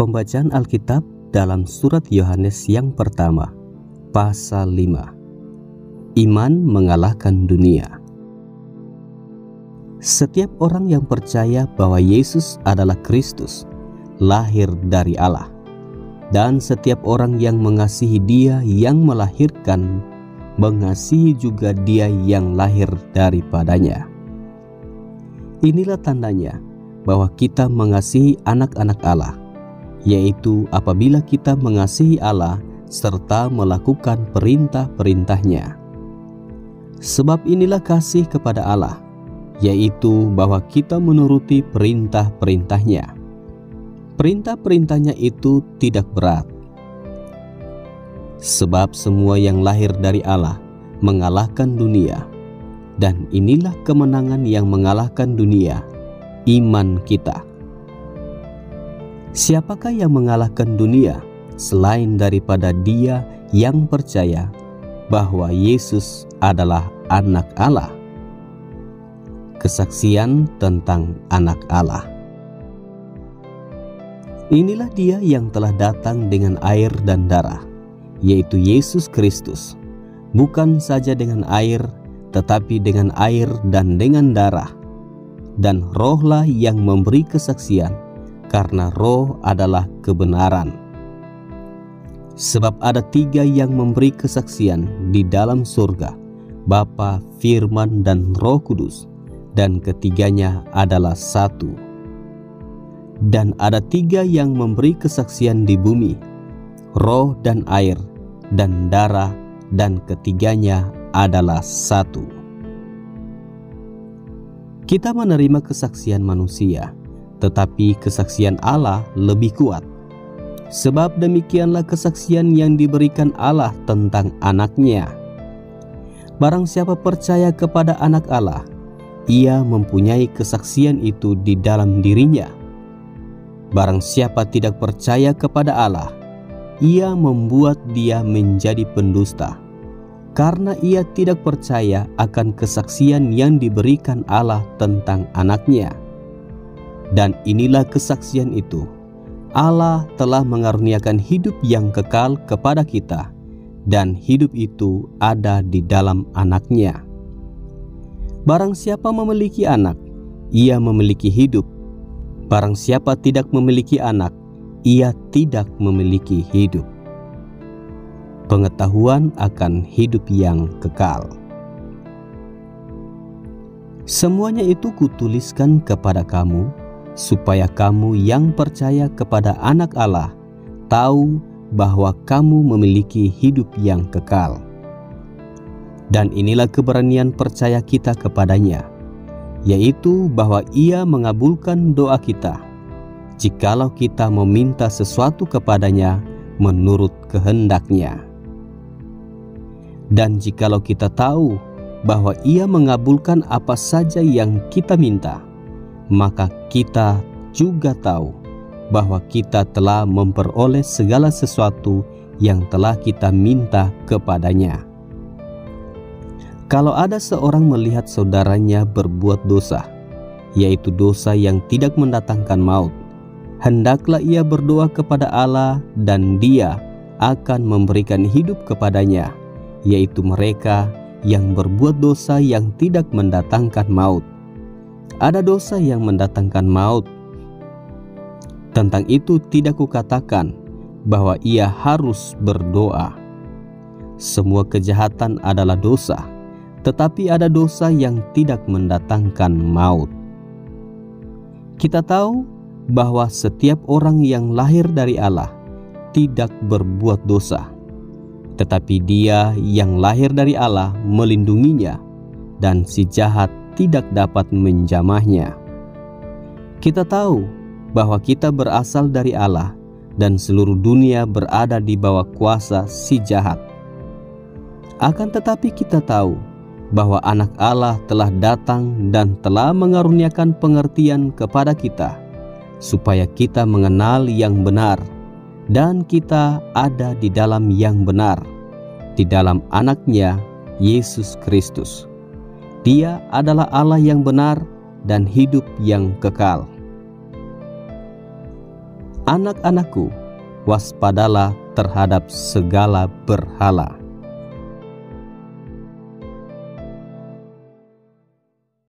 Pembacaan Alkitab dalam surat Yohanes yang pertama, pasal 5. Iman mengalahkan dunia. Setiap orang yang percaya bahwa Yesus adalah Kristus, lahir dari Allah. Dan setiap orang yang mengasihi Dia yang melahirkan, mengasihi juga Dia yang lahir daripadanya. Inilah tandanya bahwa kita mengasihi anak-anak Allah, yaitu apabila kita mengasihi Allah serta melakukan perintah-perintahnya. Sebab inilah kasih kepada Allah, yaitu bahwa kita menuruti perintah-perintahnya. Perintah-perintahnya itu tidak berat. Sebab semua yang lahir dari Allah mengalahkan dunia, dan inilah kemenangan yang mengalahkan dunia, iman kita. Siapakah yang mengalahkan dunia selain daripada dia yang percaya bahwa Yesus adalah anak Allah? Kesaksian tentang anak Allah. Inilah dia yang telah datang dengan air dan darah, yaitu Yesus Kristus, bukan saja dengan air, tetapi dengan air dan dengan darah. Dan Rohlah yang memberi kesaksian, karena Roh adalah kebenaran. Sebab ada 3 yang memberi kesaksian di dalam surga, Bapa, Firman, dan Roh Kudus, dan ketiganya adalah satu. Dan ada 3 yang memberi kesaksian di bumi, roh dan air, dan darah, dan ketiganya adalah satu. Kita menerima kesaksian manusia, tetapi kesaksian Allah lebih kuat. Sebab demikianlah kesaksian yang diberikan Allah tentang anaknya. Barang siapa percaya kepada anak Allah, ia mempunyai kesaksian itu di dalam dirinya. Barang siapa tidak percaya kepada Allah, ia membuat dia menjadi pendusta, karena ia tidak percaya akan kesaksian yang diberikan Allah tentang anaknya. Dan inilah kesaksian itu, Allah telah mengaruniakan hidup yang kekal kepada kita, dan hidup itu ada di dalam anaknya. Barang siapa memiliki anak, ia memiliki hidup. Barang siapa tidak memiliki anak, ia tidak memiliki hidup. Pengetahuan akan hidup yang kekal. Semuanya itu kutuliskan kepada kamu, supaya kamu yang percaya kepada anak Allah tahu bahwa kamu memiliki hidup yang kekal. Dan inilah keberanian percaya kita kepadanya, yaitu bahwa Ia mengabulkan doa kita, jikalau kita meminta sesuatu kepadanya menurut kehendak-Nya. Dan jikalau kita tahu bahwa Ia mengabulkan apa saja yang kita minta, maka kita juga tahu bahwa kita telah memperoleh segala sesuatu yang telah kita minta kepadanya. Kalau ada seorang melihat saudaranya berbuat dosa, yaitu dosa yang tidak mendatangkan maut, hendaklah ia berdoa kepada Allah, dan Dia akan memberikan hidup kepadanya, yaitu mereka yang berbuat dosa yang tidak mendatangkan maut. Ada dosa yang mendatangkan maut. Tentang itu tidak kukatakan bahwa ia harus berdoa. Semua kejahatan adalah dosa, tetapi ada dosa yang tidak mendatangkan maut. Kita tahu bahwa setiap orang yang lahir dari Allah tidak berbuat dosa, tetapi Dia yang lahir dari Allah melindunginya, dan si jahat tidak dapat menjamahnya. Kita tahu bahwa kita berasal dari Allah, dan seluruh dunia berada di bawah kuasa si jahat. Akan tetapi kita tahu bahwa anak Allah telah datang dan telah mengaruniakan pengertian kepada kita, supaya kita mengenal yang benar, dan kita ada di dalam yang benar, di dalam anaknya, Yesus Kristus. Dia adalah Allah yang benar dan hidup yang kekal. Anak-anakku, waspadalah terhadap segala berhala.